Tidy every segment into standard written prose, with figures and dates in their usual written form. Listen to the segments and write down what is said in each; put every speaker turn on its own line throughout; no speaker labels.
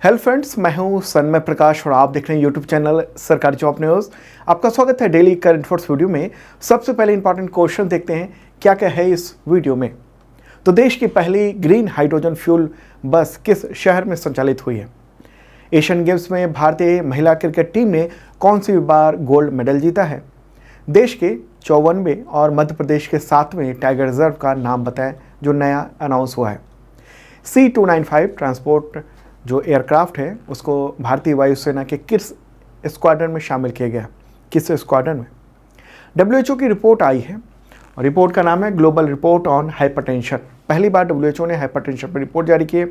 Hello friends, मैं हूं सन्मय प्रकाश और आप देख रहे हैं यूट्यूब चैनल सरकारी जॉब न्यूज़। आपका स्वागत है डेली करंट अफेयर्स वीडियो में। सबसे पहले इंपॉर्टेंट क्वेश्चन देखते हैं क्या क्या है इस वीडियो में। तो देश की पहली ग्रीन हाइड्रोजन फ्यूल बस किस शहर में संचालित हुई है? एशियन गेम्स में भारतीय महिला क्रिकेट टीम ने कौन सी बार गोल्ड मेडल जीता है? देश के 54वें और मध्य प्रदेश के 7वें टाइगर रिजर्व का नाम बताएं जो नया अनाउंस हुआ है। C-295 ट्रांसपोर्ट जो एयरक्राफ्ट है उसको भारतीय वायुसेना के किस स्क्वाड्रन में शामिल किया गया? किस स्क्वाड्रन में? WHO की रिपोर्ट आई है और रिपोर्ट का नाम है ग्लोबल रिपोर्ट ऑन हाइपरटेंशन। पहली बार WHO ने हाइपरटेंशन पर रिपोर्ट जारी की है।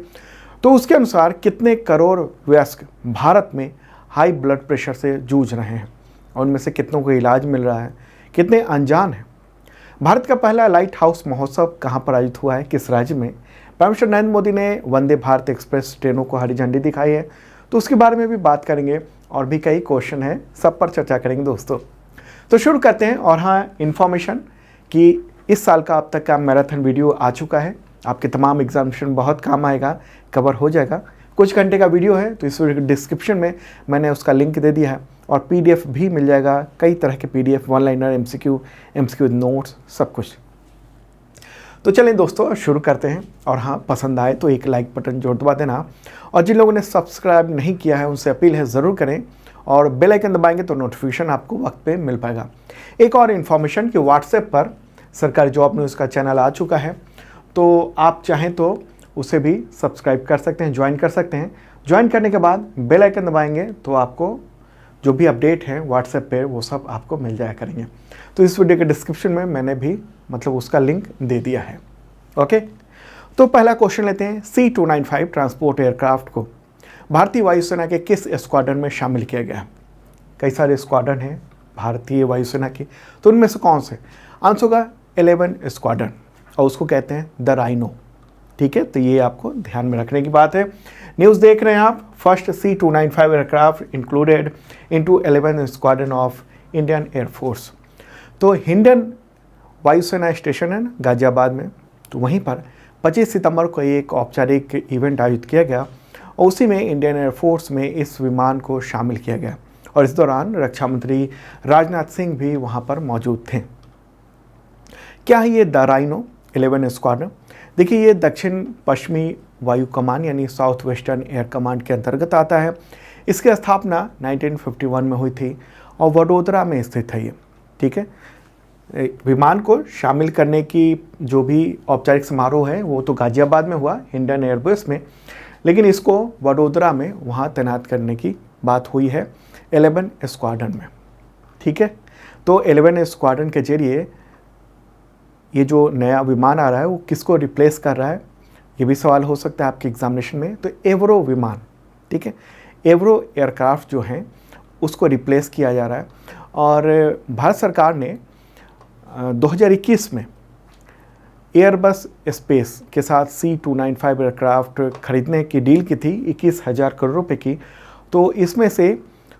तो उसके अनुसार कितने करोड़ वयस्क भारत में हाई ब्लड प्रेशर से जूझ रहे हैं और उनमें से कितनों को इलाज मिल रहा है, कितने अनजान हैं? भारत का पहला लाइट हाउस महोत्सव कहाँ पर आयोजित हुआ है, किस राज्य में? प्राइम मिनिस्टर नरेंद्र मोदी ने वंदे भारत एक्सप्रेस ट्रेनों को हरी झंडी दिखाई है, तो उसके बारे में भी बात करेंगे और भी कई क्वेश्चन हैं, सब पर चर्चा करेंगे दोस्तों। तो शुरू करते हैं। और हाँ, इन्फॉर्मेशन कि इस साल का अब तक का मैराथन वीडियो आ चुका है, आपके तमाम एग्जामिनेशन बहुत काम आएगा, कवर हो जाएगा। कुछ घंटे का वीडियो है तो इस वीडियो के डिस्क्रिप्शन में मैंने उसका लिंक दे दिया है और PDF भी मिल जाएगा, कई तरह के PDF, one liner, MCQ notes, सब कुछ। तो चलें दोस्तों शुरू करते हैं। और हाँ, पसंद आए तो एक लाइक बटन जोड़ दबा देना और जिन लोगों ने सब्सक्राइब नहीं किया है उनसे अपील है ज़रूर करें और बेल आइकन दबाएंगे तो नोटिफिकेशन आपको वक्त पे मिल पाएगा। एक और इन्फॉर्मेशन कि व्हाट्सएप पर सरकारी जॉब न्यूज़ का चैनल आ चुका है, तो आप चाहें तो उसे भी सब्सक्राइब कर सकते हैं, ज्वाइन कर सकते हैं। ज्वाइन करने के बाद बेल आइकन दबाएंगे तो आपको जो भी अपडेट है व्हाट्सएप पे वो सब आपको मिल जाया करेंगे। तो इस वीडियो के डिस्क्रिप्शन में मैंने भी उसका लिंक दे दिया है। ओके, तो पहला क्वेश्चन लेते हैं। C-295 ट्रांसपोर्ट एयरक्राफ्ट को भारतीय वायुसेना के किस स्क्वाड्रन में शामिल किया गया? कई सारे स्क्वाड्रन हैं भारतीय वायुसेना की, तो उनमें से कौन से? आंसर होगा 11 स्क्वाड्रन और उसको कहते हैं द राइनो। ठीक है, तो ये आपको ध्यान में रखने की बात है। न्यूज़ देख रहे हैं आप। First C-295 aircraft included into 11 squadron of Indian air force. तो हिंडन वायुसेना स्टेशन है ना गाजियाबाद में, तो वहीं पर 25 सितंबर को एक औपचारिक इवेंट आयोजित किया गया और उसी में इंडियन एयरफोर्स में इस विमान को शामिल किया गया और इस दौरान रक्षा मंत्री राजनाथ सिंह भी वहां पर मौजूद थे। क्या है ये द राइनो 11 स्क्वाड्रन? देखिए, ये दक्षिण पश्चिमी वायु कमान यानी साउथ वेस्टर्न एयर कमांड के अंतर्गत आता है। इसकी स्थापना 1951 में हुई थी और वडोदरा में स्थित है ये। ठीक है, विमान को शामिल करने की जो भी औपचारिक समारोह है वो तो गाजियाबाद में हुआ, हिंडन एयरबेस में, लेकिन इसको वडोदरा में वहाँ तैनात करने की बात हुई है 11 स्क्वाड्रन में। ठीक है, तो 11 स्क्वाड्रन के जरिए ये जो नया विमान आ रहा है वो किसको रिप्लेस कर रहा है, ये भी सवाल हो सकता है आपके एग्जामिनेशन में। तो एवरो विमान, ठीक है, एवरो एयरक्राफ्ट जो हैं उसको रिप्लेस किया जा रहा है और भारत सरकार ने 2021 में एयरबस स्पेस के साथ C-295 एयरक्राफ्ट खरीदने की डील की थी 21,000 करोड़ रुपए की। तो इसमें से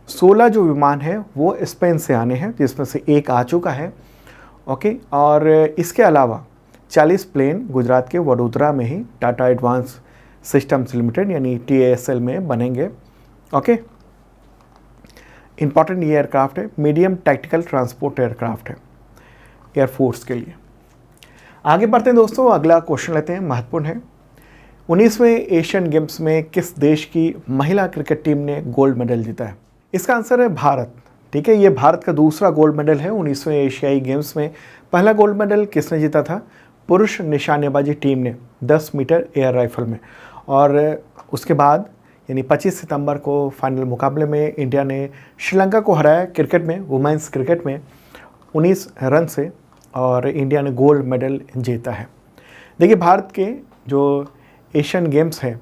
16 जो विमान है वो स्पेन से आने हैं, जिसमें से एक आ चुका है। ओके, और इसके अलावा 40 प्लेन गुजरात के वडोदरा में ही टाटा एडवांस सिस्टम्स लिमिटेड यानी TASL में बनेंगे। ओके, इंपॉर्टेंट ये एयरक्राफ्ट है, मीडियम टैक्टिकल ट्रांसपोर्ट एयरक्राफ्ट है एयरफोर्स के लिए। आगे बढ़ते हैं दोस्तों, अगला क्वेश्चन लेते हैं, महत्वपूर्ण है। 19वें एशियन गेम्स में किस देश की महिला क्रिकेट टीम ने गोल्ड मेडल जीता है? इसका आंसर है भारत। ठीक है, ये भारत का दूसरा गोल्ड मेडल है। 19वें एशियाई गेम्स में पहला गोल्ड मेडल किसने जीता था? पुरुष निशानेबाजी टीम ने 10 मीटर एयर राइफल में। और उसके बाद यानी 25 सितंबर को फाइनल मुकाबले में इंडिया ने श्रीलंका को हराया क्रिकेट में, वुमेंस क्रिकेट में 19 रन से, और इंडिया ने गोल्ड मेडल जीता है। देखिए, भारत के जो एशियन गेम्स है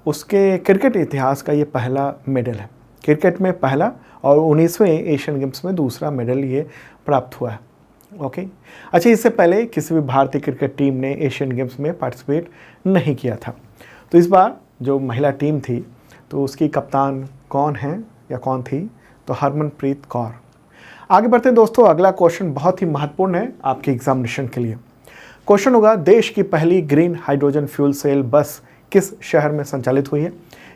उसके क्रिकेट इतिहास का ये पहला मेडल है, क्रिकेट में पहला, और 19वें एशियन गेम्स में दूसरा मेडल ये प्राप्त हुआ है। ओके, अच्छा, इससे पहले किसी भी भारतीय क्रिकेट टीम ने एशियन गेम्स में पार्टिसिपेट नहीं किया था। तो इस बार जो महिला टीम थी तो उसकी कप्तान कौन है या कौन थी? तो हरमनप्रीत कौर। आगे बढ़ते हैं दोस्तों, अगला क्वेश्चन बहुत ही महत्वपूर्ण है आपके एग्जामिनेशन के लिए। क्वेश्चन होगा, देश की पहली ग्रीन हाइड्रोजन फ्यूल सेल बस किस शहर में संचालित हुई है?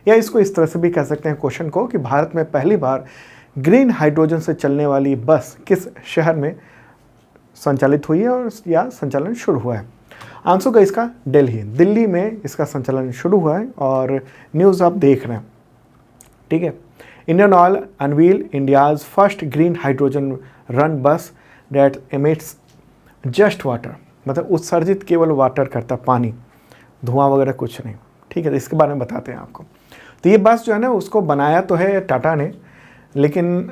या इसको इस तरह से भी कह सकते हैं क्वेश्चन को कि भारत में पहली बार ग्रीन हाइड्रोजन से चलने वाली बस किस शहर में संचालित हुई है और या संचालन शुरू हुआ है। आंसर का इसका दिल्ली में इसका संचालन शुरू हुआ है और न्यूज़ आप देख रहे हैं, ठीक है। Indian oil unveil India's first green hydrogen run बस दैट एमिट्स जस्ट वाटर, मतलब उत्सर्जित केवल वाटर करता, पानी, धुआं वगैरह कुछ नहीं, ठीक है। तो इसके बारे में बताते हैं आपको। तो ये बस जो है ना उसको बनाया तो है टाटा ने, लेकिन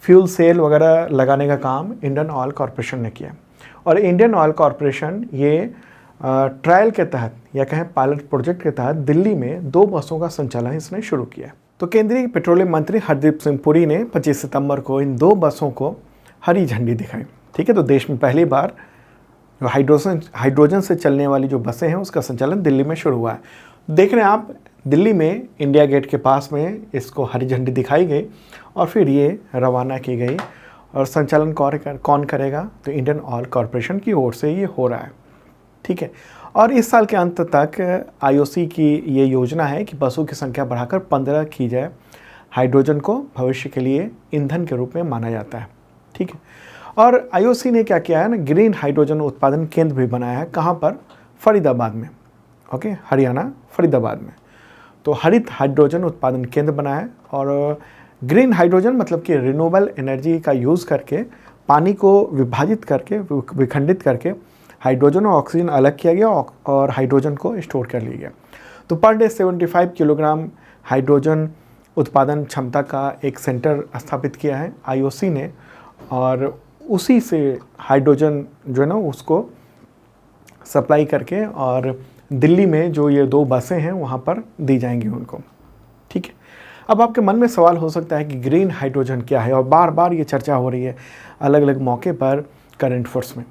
फ्यूल सेल वगैरह लगाने का काम इंडियन ऑयल कॉरपोरेशन ने किया। और इंडियन ऑयल कॉरपोरेशन ये ट्रायल के तहत या कहें पायलट प्रोजेक्ट के तहत दिल्ली में 2 बसों का संचालन इसने शुरू किया। तो केंद्रीय पेट्रोलियम मंत्री हरदीप सिंह पुरी ने 25 सितंबर को इन 2 बसों को हरी झंडी दिखाई, ठीक है। तो देश में पहली बार जो हाइड्रोजन से चलने वाली जो बसें हैं उसका संचालन दिल्ली में शुरू हुआ है। देख रहे हैं आप, दिल्ली में इंडिया गेट के पास में इसको हरी झंडी दिखाई गई और फिर ये रवाना की गई। और संचालन कौन करेगा? तो इंडियन ऑयल कॉरपोरेशन की ओर से ये हो रहा है, ठीक है। और इस साल के अंत तक आईओसी की ये योजना है कि बसों की संख्या बढ़ाकर 15 की जाए। हाइड्रोजन को भविष्य के लिए ईंधन के रूप में माना जाता है, ठीक है। और आईओसी ने क्या किया है ना, ग्रीन हाइड्रोजन उत्पादन केंद्र भी बनाया है। कहाँ पर? फरीदाबाद में, ओके, हरियाणा फरीदाबाद में। तो हरित हाइड्रोजन उत्पादन केंद्र बनाया है। और ग्रीन हाइड्रोजन मतलब कि रिन्यूएबल एनर्जी का यूज़ करके पानी को विभाजित करके, विखंडित करके हाइड्रोजन और ऑक्सीजन अलग किया गया और हाइड्रोजन को स्टोर कर लिया गया। तो पर डे 75 किलोग्राम हाइड्रोजन उत्पादन क्षमता का एक सेंटर स्थापित किया है आईओसी ने, और उसी से हाइड्रोजन जो है ना उसको सप्लाई करके और दिल्ली में जो ये 2 बसें हैं वहाँ पर दी जाएंगी उनको, ठीक है। अब आपके मन में सवाल हो सकता है कि ग्रीन हाइड्रोजन क्या है, और बार बार ये चर्चा हो रही है अलग अलग मौके पर करंट अफेयर्स में।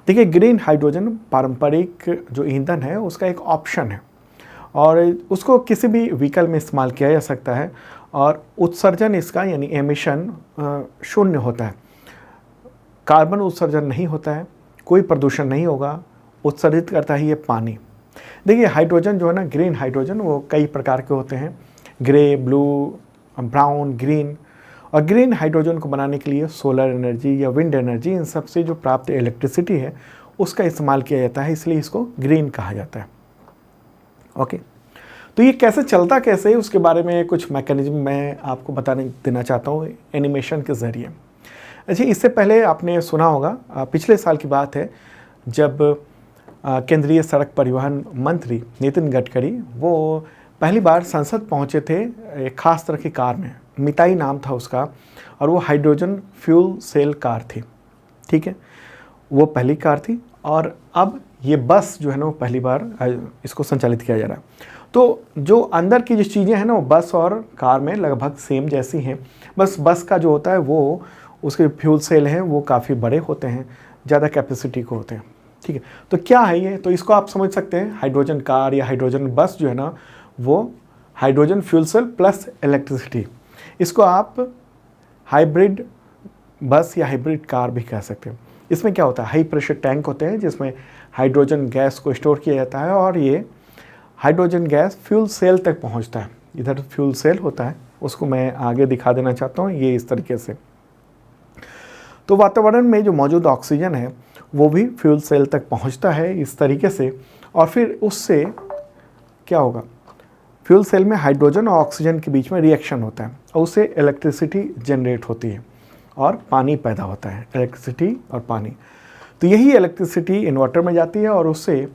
देखिए, ग्रीन हाइड्रोजन पारंपरिक जो ईंधन है उसका एक ऑप्शन है और उसको किसी भी व्हीकल में इस्तेमाल किया जा सकता है और उत्सर्जन इसका यानी एमिशन शून्य होता है। कार्बन उत्सर्जन नहीं होता है, कोई प्रदूषण नहीं होगा, उत्सर्जित करता है ये पानी। देखिए, हाइड्रोजन जो है ना, ग्रीन हाइड्रोजन वो कई प्रकार के होते हैं, ग्रे, ब्लू, ब्राउन, ग्रीन। और ग्रीन हाइड्रोजन को बनाने के लिए सोलर एनर्जी या विंड एनर्जी, इन सब से जो प्राप्त इलेक्ट्रिसिटी है उसका इस्तेमाल किया जाता है, इसलिए इसको ग्रीन कहा जाता है, ओके। तो ये कैसे चलता कैसे है उसके बारे में कुछ मैकेनिज्म मैं आपको देना चाहता हूँ एनिमेशन के ज़रिए। अच्छा, इससे पहले आपने सुना होगा, पिछले साल की बात है जब केंद्रीय सड़क परिवहन मंत्री नितिन गडकरी वो पहली बार संसद पहुंचे थे एक खास तरह की कार में, मिताई नाम था उसका, और वो हाइड्रोजन फ्यूल सेल कार थी, ठीक है। वो पहली कार थी और अब ये बस जो है ना वो पहली बार इसको संचालित किया जा रहा है। तो जो अंदर की जो चीज़ें हैं ना वो बस और कार में लगभग सेम जैसी हैं, बस बस का जो होता है वो उसके फ्यूल सेल हैं वो काफ़ी बड़े होते हैं, ज़्यादा कैपेसिटी को होते हैं, ठीक है। तो क्या है ये? तो इसको आप समझ सकते हैं, हाइड्रोजन कार या हाइड्रोजन बस जो है ना वो hydrogen fuel cell plus electricity, इसको आप हाइब्रिड बस या हाइब्रिड कार भी कह सकते हैं। इसमें क्या होता है, हाई प्रेशर टैंक होते हैं जिसमें हाइड्रोजन गैस को स्टोर किया जाता है और ये हाइड्रोजन गैस फ्यूल सेल तक पहुंचता है। इधर फ्यूल सेल होता है, उसको मैं आगे दिखा देना चाहता हूँ, ये इस तरीके से। तो वातावरण में जो मौजूद ऑक्सीजन है वो भी फ्यूल सेल तक पहुंचता है इस तरीके से, और फिर उससे क्या होगा, फ्यूल सेल में हाइड्रोजन और ऑक्सीजन के बीच में रिएक्शन होता है और उससे इलेक्ट्रिसिटी जनरेट होती है और पानी पैदा होता है, इलेक्ट्रिसिटी और पानी। तो यही इलेक्ट्रिसिटी इन्वर्टर में जाती है और उससे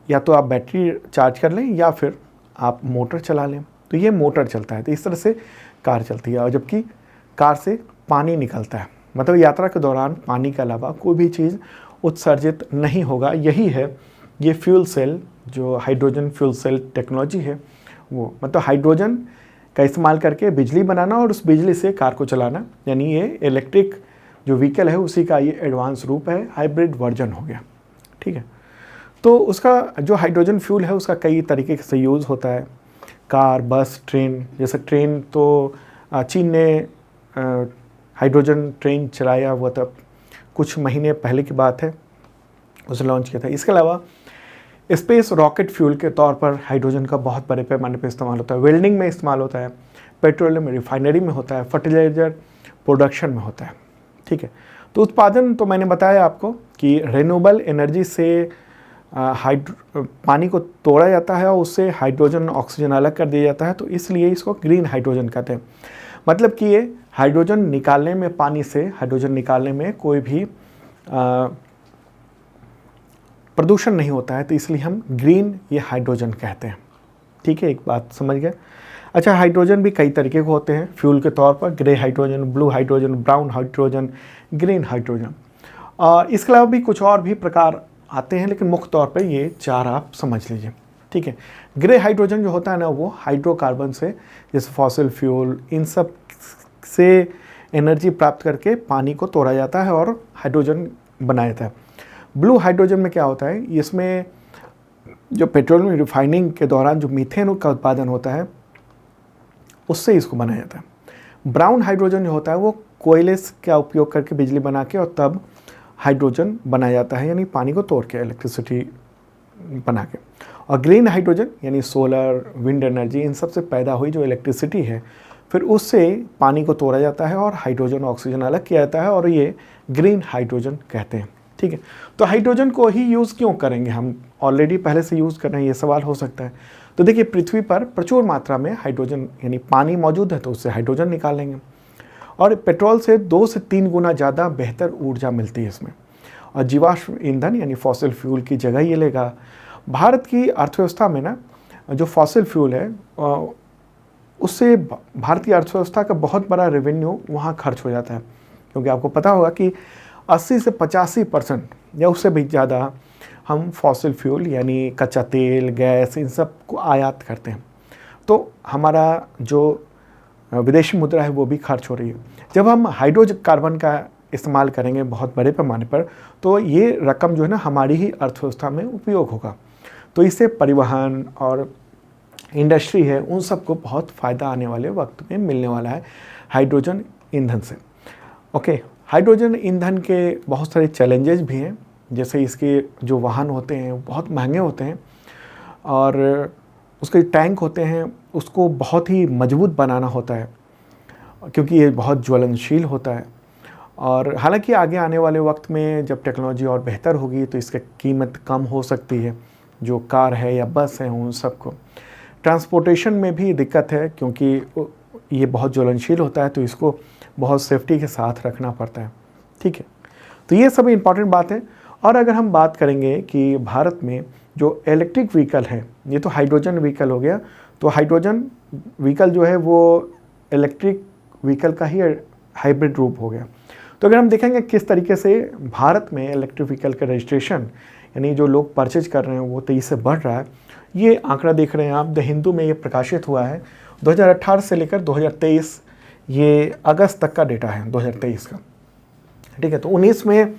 या तो आप बैटरी चार्ज कर लें या फिर आप मोटर चला लें, तो ये मोटर चलता है। तो इस तरह से कार चलती है, और जबकि कार से पानी निकलता है, मतलब यात्रा के दौरान पानी के अलावा कोई भी चीज़ उत्सर्जित नहीं होगा। यही है ये फ्यूल सेल, जो हाइड्रोजन फ्यूल सेल टेक्नोलॉजी है वो, मतलब हाइड्रोजन का इस्तेमाल करके बिजली बनाना और उस बिजली से कार को चलाना, यानी ये इलेक्ट्रिक जो व्हीकल है उसी का ये एडवांस रूप है, हाइब्रिड वर्जन हो गया, ठीक है। तो उसका जो हाइड्रोजन फ्यूल है उसका कई तरीके से यूज़ होता है, कार, बस, ट्रेन। जैसे ट्रेन तो चीन ने हाइड्रोजन ट्रेन चलाया हुआ था, कुछ महीने पहले की बात है, उसे लॉन्च किया था। इसके अलावा स्पेस रॉकेट फ्यूल के तौर पर हाइड्रोजन का बहुत बड़े पैमाने पर इस्तेमाल होता है। वेल्डिंग में इस्तेमाल होता है, पेट्रोलियम रिफाइनरी में होता है, फर्टिलाइजर प्रोडक्शन में होता है। ठीक है, तो उत्पादन तो मैंने बताया आपको कि रिन्यूएबल एनर्जी से पानी को तोड़ा जाता है और उससे हाइड्रोजन ऑक्सीजन अलग कर दिया जाता है, तो इसलिए इसको ग्रीन हाइड्रोजन कहते हैं। मतलब कि ये हाइड्रोजन निकालने में, पानी से हाइड्रोजन निकालने में कोई भी प्रदूषण नहीं होता है, तो इसलिए हम ग्रीन ये हाइड्रोजन कहते हैं। ठीक है, एक बात समझ गए। अच्छा, हाइड्रोजन भी कई तरीके के होते हैं फ्यूल के तौर पर, grey hydrogen, blue hydrogen, brown hydrogen, green hydrogen. इसके अलावा भी कुछ और भी प्रकार आते हैं, लेकिन मुख्य तौर पर ये 4 आप समझ लीजिए। ठीक है, ग्रे हाइड्रोजन जो होता है ना, वो हाइड्रोकार्बन से, जैसे फॉसिल फ्यूल, इन सब से एनर्जी प्राप्त करके पानी को तोड़ा जाता है और हाइड्रोजन बनाया जाता है। ब्लू हाइड्रोजन में क्या होता है, इसमें जो पेट्रोलियम रिफाइनिंग के दौरान जो मीथेन का उत्पादन होता है, उससे इसको बनाया जाता है। ब्राउन हाइड्रोजन जो होता है वो कोयले का उपयोग करके बिजली बना के और तब हाइड्रोजन बनाया जाता है, यानी पानी को तोड़ के इलेक्ट्रिसिटी बना के। और ग्रीन हाइड्रोजन यानी सोलर, विंड एनर्जी, इन सब से पैदा हुई जो इलेक्ट्रिसिटी है, फिर उससे पानी को तोड़ा जाता है और हाइड्रोजन ऑक्सीजन अलग किया जाता है, और ये ग्रीन हाइड्रोजन कहते हैं। ठीक है, तो हाइड्रोजन को ही यूज़ क्यों करेंगे, हम ऑलरेडी पहले से यूज़ कर रहे हैं, ये सवाल हो सकता है। तो देखिए, पृथ्वी पर प्रचुर मात्रा में हाइड्रोजन यानी पानी मौजूद है, तो उससे हाइड्रोजन निकाल लेंगे, और पेट्रोल से 2 से 3 गुना ज़्यादा बेहतर ऊर्जा मिलती है इसमें, और जीवाश्म ईंधन यानी फॉसिल फ्यूल की जगह ये लेगा। भारत की अर्थव्यवस्था में ना जो फॉसिल फ्यूल है, उससे भारत की अर्थव्यवस्था का बहुत बड़ा रेवेन्यू वहाँ खर्च हो जाता है, क्योंकि आपको पता होगा कि 80 से 85% या उससे भी ज़्यादा हम फॉसिल फ्यूल यानी कच्चा तेल, गैस, इन सब को आयात करते हैं, तो हमारा जो विदेशी मुद्रा है वो भी खर्च हो रही है। जब हम हाइड्रोकार्बन का इस्तेमाल करेंगे बहुत बड़े पैमाने पर, तो ये रकम जो है ना हमारी ही अर्थव्यवस्था में उपयोग होगा, तो इससे परिवहन और इंडस्ट्री है उन सबको बहुत फ़ायदा आने वाले वक्त में मिलने वाला है हाइड्रोजन ईंधन से। ओके, हाइड्रोजन ईंधन के बहुत सारे चैलेंजेस भी हैं, जैसे इसके जो वाहन होते हैं वो बहुत महंगे होते हैं, और उसके टैंक होते हैं उसको बहुत ही मजबूत बनाना होता है, क्योंकि ये बहुत ज्वलनशील होता है। और हालांकि आगे आने वाले वक्त में जब टेक्नोलॉजी और बेहतर होगी तो इसकी कीमत कम हो सकती है, जो कार है या बस है उन सबको। ट्रांसपोर्टेशन में भी दिक्कत है, क्योंकि ये बहुत ज्वलनशील होता है, तो इसको बहुत सेफ्टी के साथ रखना पड़ता है। ठीक है, तो ये सब इम्पॉर्टेंट बात है। और अगर हम बात करेंगे कि भारत में जो इलेक्ट्रिक व्हीकल है, ये तो हाइड्रोजन व्हीकल हो गया, तो हाइड्रोजन व्हीकल जो है वो इलेक्ट्रिक व्हीकल का ही हाइब्रिड रूप हो गया। तो अगर हम देखेंगे किस तरीके से भारत में इलेक्ट्रिक व्हीकल का रजिस्ट्रेशन यानी जो लोग परचेज कर रहे हैं वो तेज़ी से बढ़ रहा है, ये आंकड़ा देख रहे हैं आप, द हिंदू में ये प्रकाशित हुआ है 2018 से लेकर 2023, ये अगस्त तक का डेटा है 2023 का। ठीक है, तो 19 में,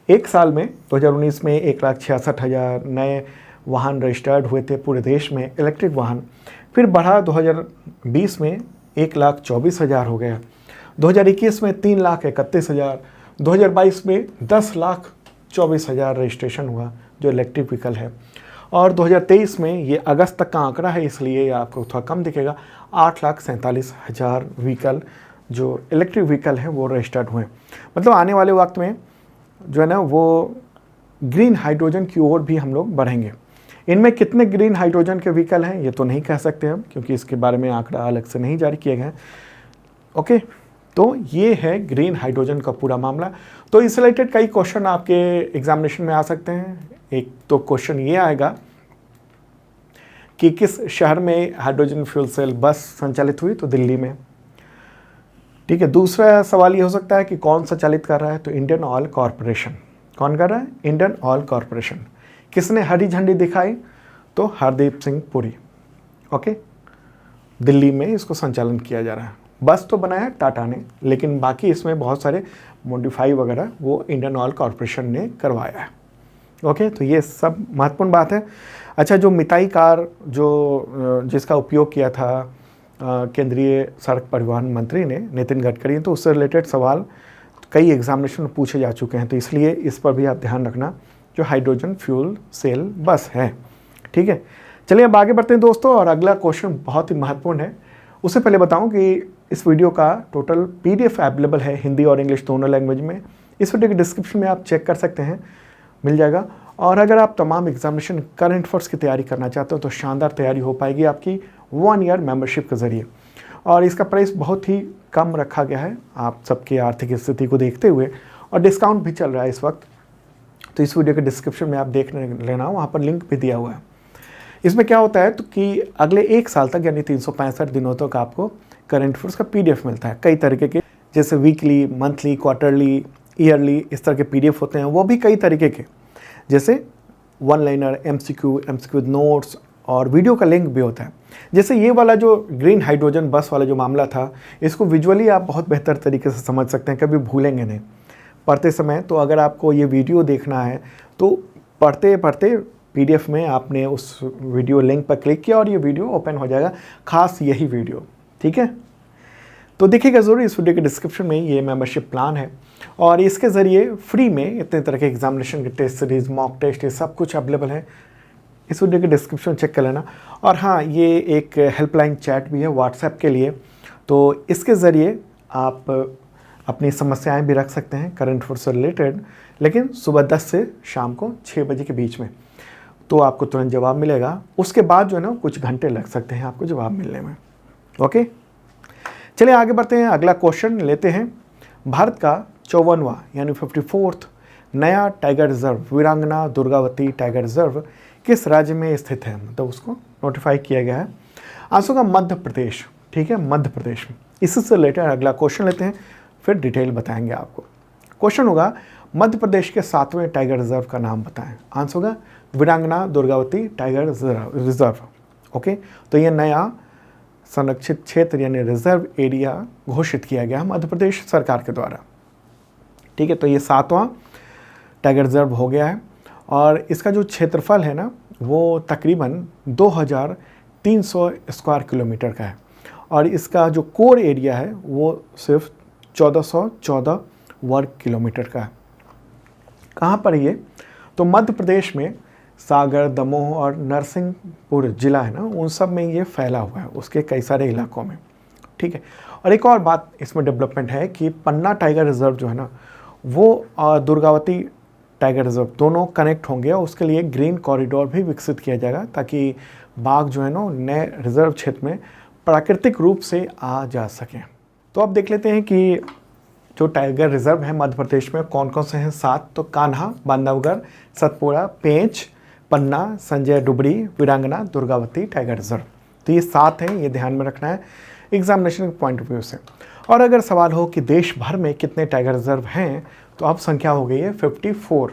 एक साल में 2019 में 1,66,000 नए वाहन रजिस्टर्ड हुए थे पूरे देश में, इलेक्ट्रिक वाहन। फिर बढ़ा 2020 में 1,24,000 हो गया, 2021 में 3,31,000, 2022 में 10,24,000 रजिस्ट्रेशन हुआ जो इलेक्ट्रिक व्हीकल है, और 2023 में ये अगस्त तक का आंकड़ा है, इसलिए आपको थोड़ा कम दिखेगा, 8,47,000 व्हीकल जो इलेक्ट्रिक व्हीकल हैं वो रजिस्टर्ड हुए। मतलब आने वाले वक्त में जो है ना वो ग्रीन हाइड्रोजन की ओर भी हम लोग बढ़ेंगे। इनमें कितने ग्रीन हाइड्रोजन के व्हीकल हैं ये तो नहीं कह सकते हम, क्योंकि इसके बारे में आंकड़ा अलग से नहीं जारी किए गए। ओके, तो ये है ग्रीन हाइड्रोजन का पूरा मामला। तो इस रिलेटेड कई क्वेश्चन आपके एग्जामिनेशन में आ सकते हैं। एक तो क्वेश्चन ये आएगा कि किस शहर में हाइड्रोजन फ्यूल सेल बस संचालित हुई, तो दिल्ली में। ठीक है, दूसरा सवाल ये हो सकता है कि कौन संचालित कर रहा है, तो इंडियन ऑयल कॉरपोरेशन। कौन कर रहा है? Indian oil corporation. किसने हरी झंडी दिखाई? तो हरदीप सिंह पुरी। ओके, दिल्ली में इसको संचालन किया जा रहा है। बस तो बनाया टाटा ने, लेकिन बाकी इसमें बहुत सारे मॉडिफाई वगैरह वो इंडियन ऑयल कॉरपोरेशन ने करवाया है। ओके, तो ये सब महत्वपूर्ण बात है। अच्छा, जो मिताई कार जिसका उपयोग किया था केंद्रीय सड़क परिवहन मंत्री ने, नितिन गडकरी, तो उससे रिलेटेड सवाल कई एग्जामिनेशन में पूछे जा चुके हैं, तो इसलिए इस पर भी आप ध्यान रखना जो हाइड्रोजन फ्यूल सेल बस है। ठीक है, चलिए अब आगे बढ़ते हैं दोस्तों, और अगला क्वेश्चन बहुत ही महत्वपूर्ण है। उससे पहले बताऊं कि इस वीडियो का टोटल PDF अवेलेबल है हिंदी और इंग्लिश दोनों लैंग्वेज में। इस वीडियो के डिस्क्रिप्शन में आप चेक कर सकते हैं, मिल जाएगा। और अगर आप तमाम एग्जामिनेशन करंट अफेयर्स की तैयारी करना चाहते हो तो शानदार तैयारी हो पाएगी आपकी 1 ईयर मेंबरशिप के ज़रिए। और इसका प्राइस बहुत ही कम रखा गया है आप सबकी आर्थिक स्थिति को देखते हुए, और डिस्काउंट भी चल रहा है इस वक्त। तो इस वीडियो के डिस्क्रिप्शन में आप देख लेना, वहाँ पर लिंक भी दिया हुआ है। इसमें क्या होता है तो कि अगले 1 साल तक यानी 365 दिनों तक आपको करंट अफेयर्स का PDF मिलता है कई तरीके के, जैसे वीकली, मंथली, क्वार्टरली, ईयरली, इस तरह के PDF होते हैं। वो भी कई तरीके के, जैसे 1 लाइनर, MCQ नोट्स, और वीडियो का लिंक भी होता है। जैसे ये वाला जो ग्रीन हाइड्रोजन बस वाला जो मामला था, इसको विजुअली आप बहुत बेहतर तरीके से समझ सकते हैं, कभी भूलेंगे नहीं पढ़ते समय। तो अगर आपको ये वीडियो देखना है तो पढ़ते पढ़ते PDF में आपने उस वीडियो लिंक पर क्लिक किया और ये वीडियो ओपन हो जाएगा, खास यही वीडियो। ठीक है, तो देखिएगा ज़रूर, इस वीडियो के डिस्क्रिप्शन में ये मेंबरशिप प्लान है, और इसके ज़रिए फ्री में इतने तरह के एग्जामिनेशन के टेस्ट सीरीज, मॉक टेस्ट, ये सब कुछ अवेलेबल है। इस वीडियो के डिस्क्रिप्शन चेक कर लेना। और हाँ, ये एक हेल्पलाइन चैट भी है व्हाट्सएप के लिए, तो इसके ज़रिए आप अपनी समस्याएं भी रख सकते हैं करंट अफेयर्स से रिलेटेड, लेकिन सुबह 10 से शाम को 6 बजे के बीच में, तो आपको तुरंत जवाब मिलेगा। उसके बाद जो है ना कुछ घंटे लग सकते हैं आपको जवाब मिलने में। ओके, चलिए आगे बढ़ते हैं। अगला क्वेश्चन लेते हैं। भारत का 54वां यानी 54th नया टाइगर रिजर्व वीरांगना दुर्गावती टाइगर रिजर्व किस राज्य में स्थित है, मतलब उसको नोटिफाई किया गया है। आंसर का मध्य प्रदेश। ठीक है, मध्य प्रदेश में। इससे रिलेटेड अगला क्वेश्चन लेते हैं, फिर डिटेल बताएंगे आपको। क्वेश्चन होगा मध्य प्रदेश के 7वें टाइगर रिजर्व का नाम बताएं। आंसर होगा वीरांगना दुर्गावती टाइगर रिजर्व। ओके, तो ये नया संरक्षित क्षेत्र यानी रिजर्व एरिया घोषित किया गया मध्य प्रदेश सरकार के द्वारा। ठीक है, तो ये 7वां टाइगर रिजर्व हो गया है, और इसका जो क्षेत्रफल है ना वो तकरीबन 2300 स्क्वायर किलोमीटर का है, और इसका जो कोर एरिया है वो सिर्फ 1414 वर्ग किलोमीटर का है। कहाँ पर ये, तो मध्य प्रदेश में सागर, दमोह और नरसिंहपुर जिला है ना, उन सब में ये फैला हुआ है, उसके कई सारे इलाकों में। ठीक है, और एक और बात इसमें डेवलपमेंट है कि पन्ना टाइगर रिजर्व जो है ना वो दुर्गावती टाइगर रिजर्व दोनों कनेक्ट होंगे, और उसके लिए ग्रीन कॉरिडोर भी विकसित किया जाएगा, ताकि बाघ जो है ना नए रिजर्व क्षेत्र में प्राकृतिक रूप से आ जा सकें। तो अब देख लेते हैं कि जो टाइगर रिजर्व है मध्य प्रदेश में कौन कौन से हैं। 7, तो कान्हा, बांधवगढ़, सतपुड़ा, पेंच, पन्ना, संजय डुबरी, वीरांगना, दुर्गावती टाइगर रिजर्व। तो ये 7 हैं, ये ध्यान में रखना है एग्जामिनेशन के पॉइंट ऑफ व्यू से। और अगर सवाल हो कि देश भर में कितने टाइगर रिजर्व हैं, तो अब संख्या हो गई है 54।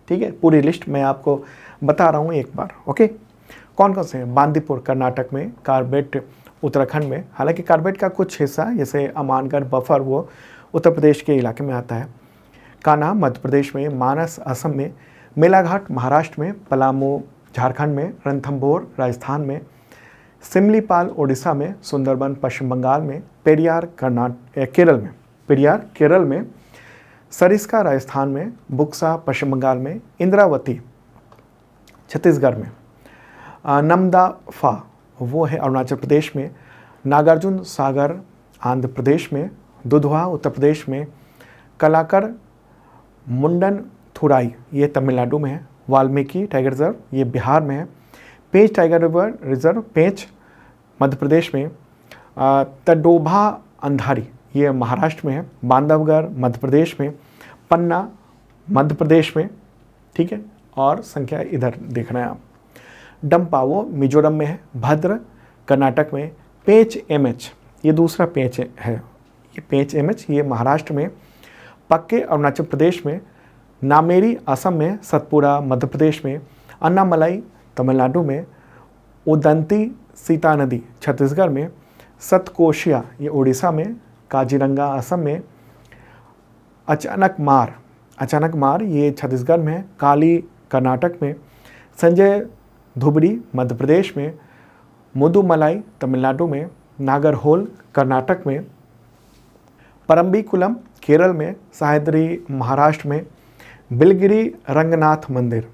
ठीक है, पूरी लिस्ट मैं आपको बता रहा हूँ एक बार। ओके, कौन कौन से हैं। बांदीपुर कर्नाटक में, कार्बेट उत्तराखंड में, हालांकि कार्बेट का कुछ हिस्सा जैसे अमानगढ़ बफर वो उत्तर प्रदेश के इलाके में आता है। कान्हा मध्य प्रदेश में, मानस असम में, मेलाघाट महाराष्ट्र में, पलामू झारखंड में, रणथंभौर राजस्थान में, सिमलीपाल ओडिशा में, सुंदरबन पश्चिम बंगाल में, पेरियार केरल में, सरिस्का राजस्थान में, बुक्सा पश्चिम बंगाल में, इंद्रावती छत्तीसगढ़ में, नमदाफा वो है अरुणाचल प्रदेश में, नागार्जुन सागर आंध्र प्रदेश में, दुधवा उत्तर प्रदेश में, कलाकर मुंडन थुराई ये तमिलनाडु में है, वाल्मीकि टाइगर रिजर्व ये बिहार में है, पेंच टाइगर रिजर्व पेंच मध्य प्रदेश में, तडोभा अंधारी ये महाराष्ट्र में है, बांधवगढ़ मध्य प्रदेश में, पन्ना मध्य प्रदेश में। ठीक है, और संख्या इधर देख रहे हैं आप। डंपा वो मिजोरम में है, भद्र कर्नाटक में, पेंच एमएच ये दूसरा पेंच है, ये पेंच एमएच ये महाराष्ट्र में, पक्के अरुणाचल प्रदेश में, नामेरी असम में, सतपुड़ा मध्य प्रदेश में, अन्नामलाई तमिलनाडु में, उदंती सीता नदी छत्तीसगढ़ में, सतकोशिया ये उड़ीसा में, काजीरंगा असम में, अचानक मार ये छत्तीसगढ़ में, काली कर्नाटक में, संजय धुबरी मध्य प्रदेश में, मुदुमलाई तमिलनाडु में, नागरहोल कर्नाटक में, परम्बिकुलम केरल में, सह्याद्री महाराष्ट्र में, बिलगिरी रंगनाथ मंदिर,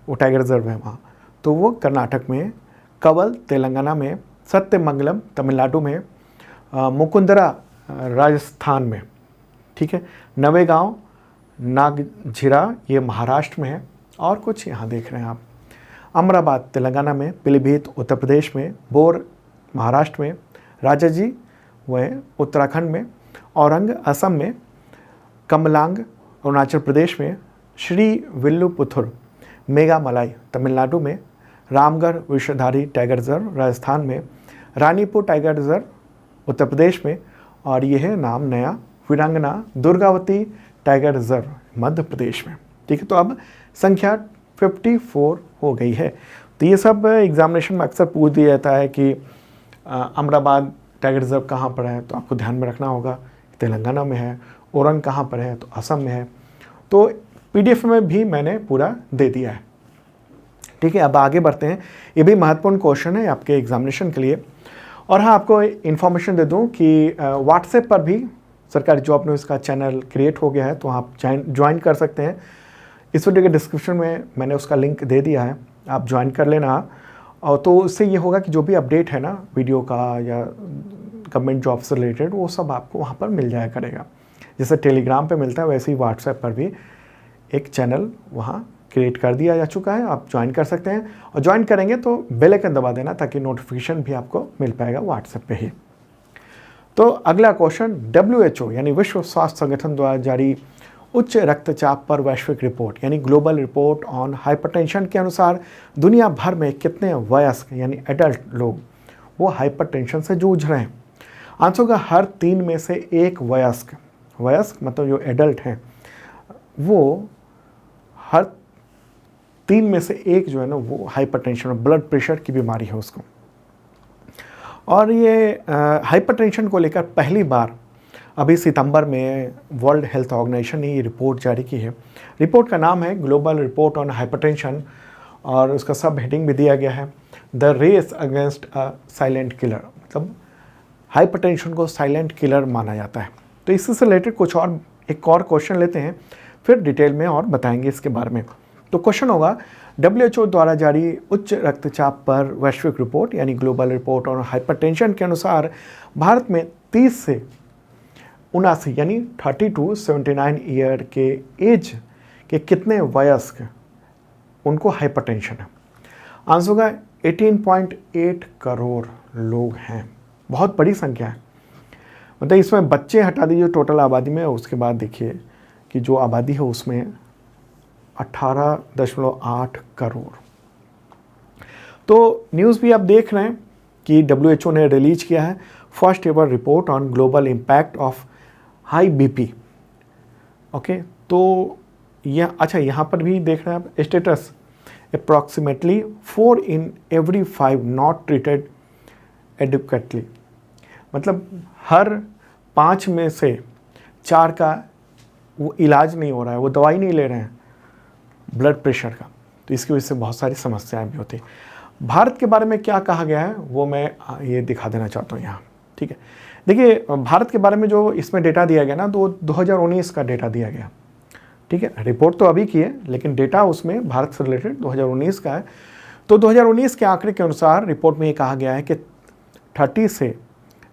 वो टाइगर रिजर्व है वहाँ, तो वो कर्नाटक में, कवल तेलंगाना में, सत्यमंगलम तमिलनाडु में, मुकुंदरा राजस्थान में, ठीक है, नवेगांव नागझिरा ये महाराष्ट्र में है, और कुछ यहाँ देख रहे हैं आप, अमराबाद तेलंगाना में, पीलीभीत उत्तर प्रदेश में, बोर महाराष्ट्र में, राजाजी वह उत्तराखंड में, औरंग असम में, कमलांग अरुणाचल प्रदेश में, श्री विल्लुपुथुर मेघामलाई तमिलनाडु में, रामगढ़ विषधारी टाइगर रिजर्व राजस्थान में, रानीपुर टाइगर रिजर्व उत्तर प्रदेश में, और यह है नाम नया वीरांगना दुर्गावती टाइगर रिजर्व मध्य प्रदेश में। ठीक है, तो अब संख्या 54 हो गई है। तो ये सब एग्जामिनेशन में अक्सर पूछ दिया जाता है कि अमराबाद टाइगर रिजर्व कहाँ पर है, तो आपको ध्यान में रखना होगा तेलंगाना में है, औरंग कहाँ पर है, तो असम में है। तो पीडीएफ में भी मैंने पूरा दे दिया है। ठीक है, अब आगे बढ़ते हैं। ये भी महत्वपूर्ण क्वेश्चन है आपके एग्जामिनेशन के लिए। और हाँ, आपको इन्फॉर्मेशन दे दूँ कि व्हाट्सएप पर भी सरकारी जॉब न्यूज़ का चैनल क्रिएट हो गया है, तो आप ज्वाइन कर सकते हैं। इस वीडियो के डिस्क्रिप्शन में मैंने उसका लिंक दे दिया है, आप ज्वाइन कर लेना। और तो उससे ये होगा कि जो भी अपडेट है ना वीडियो का या गवर्नमेंट जॉब से रिलेटेड, वो सब आपको वहाँ पर मिल जाया करेगा। जैसे टेलीग्राम पे मिलता है, वैसे ही व्हाट्सएप पर भी एक चैनल वहाँ क्रिएट कर दिया जा चुका है, आप ज्वाइन कर सकते हैं। और ज्वाइन करेंगे तो बेल आइकन दबा देना, ताकि नोटिफिकेशन भी आपको मिल पाएगा व्हाट्सएप पे ही। तो अगला क्वेश्चन, WHO यानी विश्व स्वास्थ्य संगठन द्वारा जारी उच्च रक्तचाप पर वैश्विक रिपोर्ट यानी ग्लोबल रिपोर्ट ऑन हाइपरटेंशन के अनुसार दुनिया भर में कितने वयस्क यानी एडल्ट लोग वो हाइपरटेंशन से जूझ रहे हैं। आंसर का हर 3 में से एक वयस्क मतलब जो एडल्ट हैं, वो हर 3 में से एक जो है ना वो हाइपरटेंशन, ब्लड प्रेशर की बीमारी है उसको। और ये हाइपरटेंशन को लेकर पहली बार अभी सितंबर में वर्ल्ड हेल्थ ऑर्गेनाइजेशन ने ये रिपोर्ट जारी की है। रिपोर्ट का नाम है ग्लोबल रिपोर्ट ऑन हाइपरटेंशन, और उसका सब हेडिंग भी दिया गया है the race against a silent killer, मतलब हाइपरटेंशन को साइलेंट किलर माना जाता है। तो इससे रिलेटेड एक और क्वेश्चन लेते हैं, फिर डिटेल में और बताएंगे इसके बारे में। तो क्वेश्चन होगा, WHO द्वारा जारी उच्च रक्तचाप पर वैश्विक रिपोर्ट यानी ग्लोबल रिपोर्ट ऑन हाइपरटेंशन के अनुसार भारत में 30 से 79 यानी 30 to 79 ईयर के एज के कितने वयस्क उनको हाइपरटेंशन है। आंसर का 18.8 करोड़ लोग हैं, बहुत बड़ी संख्या है। मतलब इसमें बच्चे हटा दीजिए टोटल आबादी में, उसके बाद देखिए कि जो आबादी है उसमें 18.8 करोड़। तो न्यूज़ भी आप देख रहे हैं कि WHO ने रिलीज किया है first ever report on global impact of high BP। Okay, तो यहाँ पर भी देख रहे हैं आप status, approximately 4 in every 5 not treated adequately, मतलब हर 5 में से 4 का वो इलाज नहीं हो रहा है, वो दवाई नहीं ले रहे हैं ब्लड प्रेशर का। तो इसकी वजह से बहुत सारी समस्याएं भी होती हैं। भारत के बारे में क्या कहा गया है वो मैं ये दिखा देना चाहता हूँ यहाँ। ठीक है, देखिए भारत के बारे में जो इसमें डेटा दिया गया ना, तो 2019 का डेटा दिया गया। ठीक है, रिपोर्ट तो अभी की है, लेकिन डेटा उसमें भारत से रिलेटेड 2019 का है। तो 2019 के आंकड़े के अनुसार रिपोर्ट में ये कहा गया है कि 30 से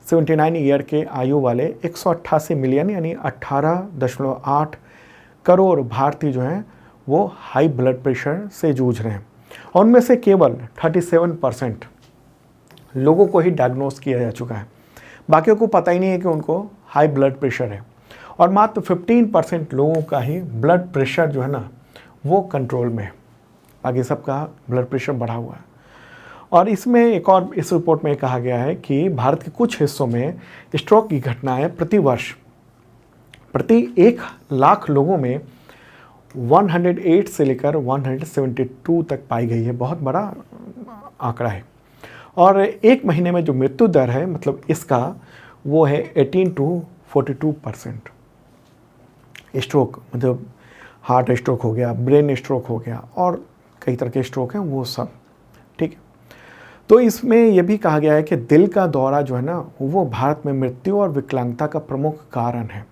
79 ईयर के आयु वाले 188 मिलियन यानी 18.8 करोड़ भारतीय जो हैं वो हाई ब्लड प्रेशर से जूझ रहे हैं। और उनमें से केवल 37% लोगों को ही डायग्नोस किया जा चुका है, बाकियों को पता ही नहीं है कि उनको हाई ब्लड प्रेशर है। और मात्र 15% लोगों का ही ब्लड प्रेशर जो है ना वो कंट्रोल में है, बाकी सबका ब्लड प्रेशर बढ़ा हुआ है। और इसमें एक और इस रिपोर्ट में कहा गया है कि भारत के कुछ हिस्सों में स्ट्रोक की घटनाएं प्रति वर्ष प्रति 1 लाख लोगों में 108 से लेकर 172 तक पाई गई है, बहुत बड़ा आंकड़ा है। और 1 महीने में जो मृत्यु दर है मतलब इसका वो है 18 to 42%। स्ट्रोक मतलब हार्ट स्ट्रोक हो गया, ब्रेन स्ट्रोक हो गया और कई तरह के स्ट्रोक हैं वो सब। ठीक है, तो इसमें यह भी कहा गया है कि दिल का दौरा जो है ना वो भारत में मृत्यु और विकलांगता का प्रमुख कारण है।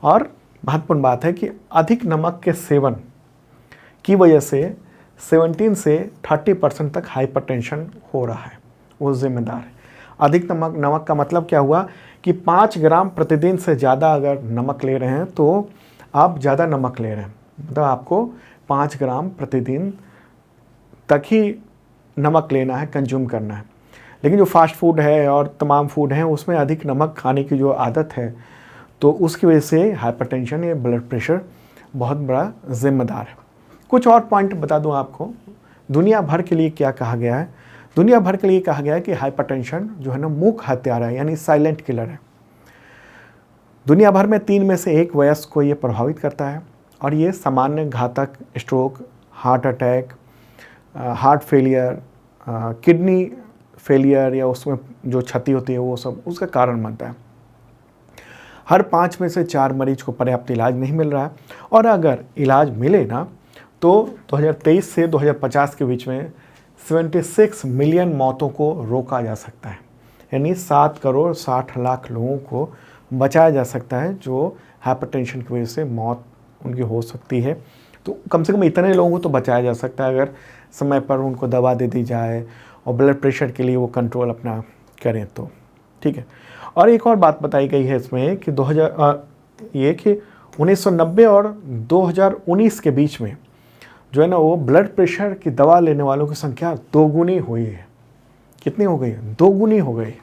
और महत्वपूर्ण बात है कि अधिक नमक के सेवन की वजह से 17 से 30% तक हाइपरटेंशन हो रहा है, वो जिम्मेदार है। अधिक नमक का मतलब क्या हुआ कि 5 ग्राम प्रतिदिन से ज़्यादा अगर नमक ले रहे हैं तो आप ज़्यादा नमक ले रहे हैं, मतलब आपको 5 ग्राम प्रतिदिन तक ही नमक लेना है, कंज्यूम करना है। लेकिन जो फास्ट फूड है और तमाम फूड हैं उसमें अधिक नमक खाने की जो आदत है तो उसकी वजह से हाइपरटेंशन या ब्लड प्रेशर बहुत बड़ा जिम्मेदार है। कुछ और पॉइंट बता दूं आपको, दुनिया भर के लिए क्या कहा गया है। दुनिया भर के लिए कहा गया है कि हाइपरटेंशन जो है ना मूक हत्यारा है, यानी साइलेंट किलर है। दुनिया भर में 3 में से 1 वयस्क को ये प्रभावित करता है और ये सामान्य घातक stroke, heart attack, heart failure, kidney failure या उसमें जो क्षति होती है वो सब उसका कारण बनता है। हर 5 में से 4 मरीज को पर्याप्त इलाज नहीं मिल रहा है और अगर इलाज मिले ना तो 2023 से 2050 के बीच में 76 मिलियन मौतों को रोका जा सकता है, यानी 7 करोड़ 60 लाख लोगों को बचाया जा सकता है जो हाइपरटेंशन की वजह से मौत उनकी हो सकती है। तो कम से कम इतने लोगों को तो बचाया जा सकता है अगर समय पर उनको दवा दे दी जाए और ब्लड प्रेशर के लिए वो कंट्रोल अपना करें तो, ठीक है। और एक और बात बताई गई है इसमें कि 1990 और 2019 के बीच में जो है ना वो ब्लड प्रेशर की दवा लेने वालों की संख्या 2 गुनी हुई है। कितनी हो गई? 2 गुनी हो गई,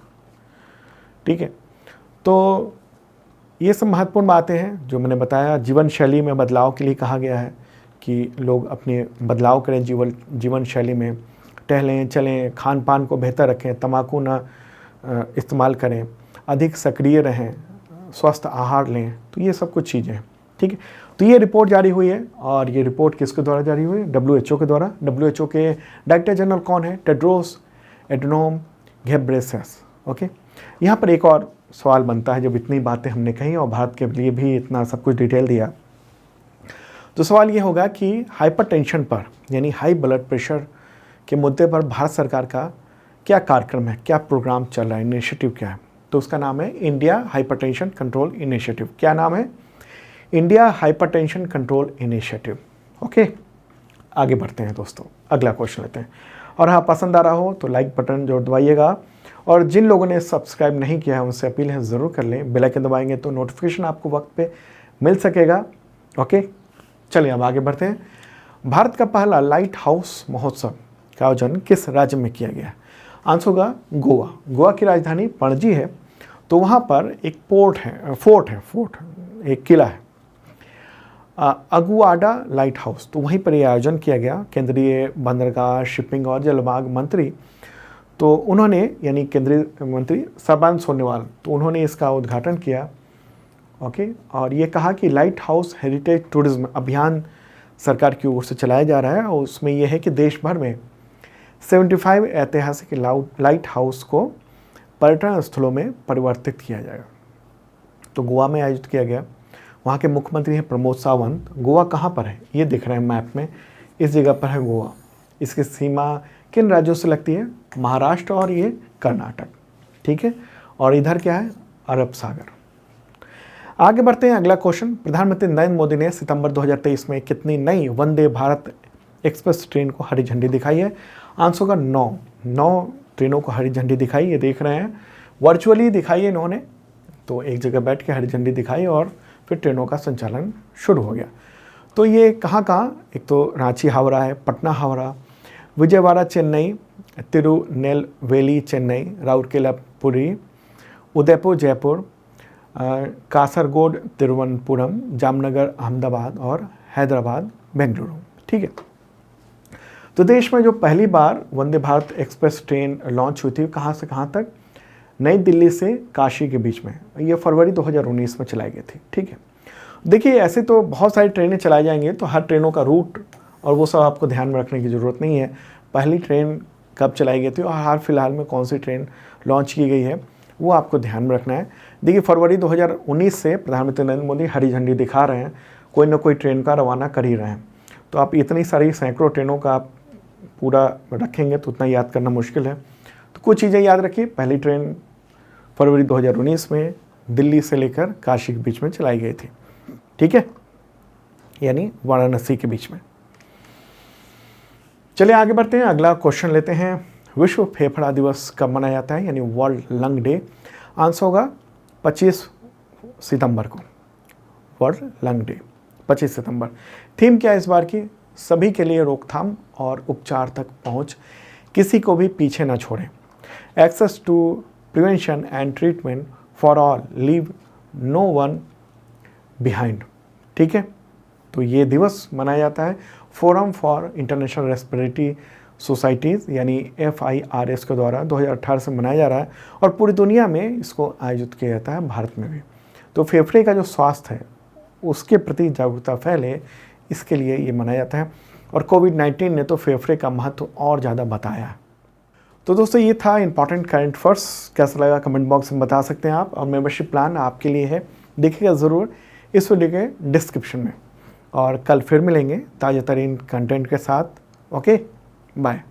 ठीक है। तो ये सब महत्वपूर्ण बातें हैं जो मैंने बताया। जीवन शैली में बदलाव के लिए कहा गया है कि लोग अपने बदलाव करें जीवन शैली में, टहलें चलें, खान पान को बेहतर रखें, तम्बाकू ना इस्तेमाल करें, अधिक सक्रिय रहें, स्वस्थ आहार लें। तो ये सब कुछ चीज़ें हैं, ठीक है। तो ये रिपोर्ट जारी हुई है और ये रिपोर्ट किसके द्वारा जारी हुई है? WHO के द्वारा। WHO के डायरेक्टर जनरल कौन है? Tedros Adhanom Ghebreyesus. ओके, यहाँ पर एक और सवाल बनता है, जब इतनी बातें हमने कही और भारत के लिए भी इतना सब कुछ डिटेल दिया, तो सवाल ये होगा कि हाइपरटेंशन पर यानी हाई ब्लड प्रेशर के मुद्दे पर भारत सरकार का क्या कार्यक्रम है, क्या प्रोग्राम चल रहा है, इनिशिएटिव क्या है? तो उसका नाम है इंडिया हाइपरटेंशन कंट्रोल इनिशिएटिव। क्या नाम है? India hypertension control initiative. Okay, आगे बढ़ते हैं दोस्तों, अगला क्वेश्चन लेते हैं। और हाँ, पसंद आ रहा हो तो लाइक बटन जरूर दबाइएगा और जिन लोगों ने सब्सक्राइब नहीं किया है उनसे अपील है ज़रूर कर लें। बेल आइकन दबाएंगे तो नोटिफिकेशन आपको वक्त पे मिल सकेगा। ओके, चलिए अब आगे बढ़ते हैं। भारत का पहला लाइट हाउस महोत्सव का आयोजन किस राज्य में किया गया? आंसर होगा गोवा। गोवा की राजधानी पणजी है, तो वहाँ पर एक फोर्ट है, एक किला है, अगुआडा लाइट हाउस। तो वहीं पर यह आयोजन किया गया। केंद्रीय बंदरगाह, शिपिंग और जलमार्ग मंत्री तो उन्होंने, यानी केंद्रीय मंत्री सर्बानंद सोनोवाल, तो उन्होंने इसका उद्घाटन किया। ओके, और ये कहा कि लाइट हाउस हेरिटेज टूरिज्म अभियान सरकार की ओर से चलाया जा रहा है और उसमें यह है कि देश भर में 75 ऐतिहासिक लाइट हाउस को पर्यटन स्थलों में परिवर्तित किया जाएगा। तो गोवा में आयोजित किया गया। वहाँ के मुख्यमंत्री हैं प्रमोद सावंत। गोवा कहाँ पर है? ये दिख रहे हैं मैप में, इस जगह पर है गोवा। इसकी सीमा किन राज्यों से लगती है? महाराष्ट्र और ये कर्नाटक, ठीक है। और इधर क्या है? अरब सागर। आगे बढ़ते हैं, अगला क्वेश्चन। प्रधानमंत्री नरेंद्र मोदी ने सितंबर 2023 में कितनी नई वंदे भारत एक्सप्रेस ट्रेन को हरी झंडी दिखाई है? आंसर होगा 9 ट्रेनों को हरी झंडी दिखाई। ये देख रहे हैं, वर्चुअली दिखाई है इन्होंने, तो एक जगह बैठ के हरी झंडी दिखाई और फिर ट्रेनों का संचालन शुरू हो गया। तो ये कहाँ कहाँ? एक तो रांची हावड़ा है, पटना हावड़ा, विजयवाड़ा चेन्नई, तिरुनेलवेली चेन्नई, राउरकेला पुरी, उदयपुर जयपुर, कासरगोड तिरुवनंतपुरम, जामनगर अहमदाबाद और हैदराबाद बेंगलुरु, ठीक है। तो देश में जो पहली बार Vande Bharat express train launch हुई थी, कहाँ से कहाँ तक? नई दिल्ली से काशी के बीच में। ये फरवरी 2019 में चलाई गई थी, ठीक है। देखिए, ऐसे तो बहुत सारी ट्रेनें चलाई जाएंगी, तो हर ट्रेनों का रूट और वो सब आपको ध्यान में रखने की ज़रूरत नहीं है। पहली ट्रेन कब चलाई गई थी और हाल फिलहाल में कौन सी ट्रेन लॉन्च की गई है वो आपको ध्यान में रखना है। देखिए, फरवरी 2019 से प्रधानमंत्री नरेंद्र मोदी हरी झंडी दिखा रहे हैं, कोई ना कोई ट्रेन का रवाना कर ही रहे हैं। तो आप इतनी सारी सैकड़ों ट्रेनों का आप पूरा रखेंगे तो उतना याद करना मुश्किल है। तो कुछ चीज़ें याद रखिए। पहली ट्रेन फरवरी 2019 में दिल्ली से लेकर काशी के बीच में चलाई गई थी। ठीक है, यानी वाराणसी के बीच में। चलिए आगे बढ़ते हैं, अगला क्वेश्चन लेते हैं। विश्व फेफड़ा दिवस कब मनाया जाता है, यानी वर्ल्ड लंग डे? आंसर होगा 25 सितंबर को, वर्ल्ड लंग डे 25 सितंबर। थीम क्या है इस बार की? सभी के लिए रोकथाम और उपचार तक पहुंच, किसी को भी पीछे न छोड़ें। Access to prevention and treatment for all, leave no one behind. ठीक है, तो ये दिवस मनाया जाता है forum for international respiratory societies यानी FIRS के द्वारा 2018 से मनाया जा रहा है, और पूरी दुनिया में इसको आयोजित किया जाता है, भारत में भी। तो फेफड़े का जो स्वास्थ्य है उसके प्रति जागरूकता फैले, इसके लिए ये मनाया जाता है। और कोविड-19 ने तो फेफड़े का महत्व और ज़्यादा बताया है। तो दोस्तों ये था इंपॉर्टेंट करंट अफेयर्स। कैसा लगा कमेंट बॉक्स में बता सकते हैं आप, और मेंबरशिप प्लान आपके लिए है, देखिएगा ज़रूर इस वीडियो के डिस्क्रिप्शन में। और कल फिर मिलेंगे ताज़ा तरीन कंटेंट के साथ। Okay, bye.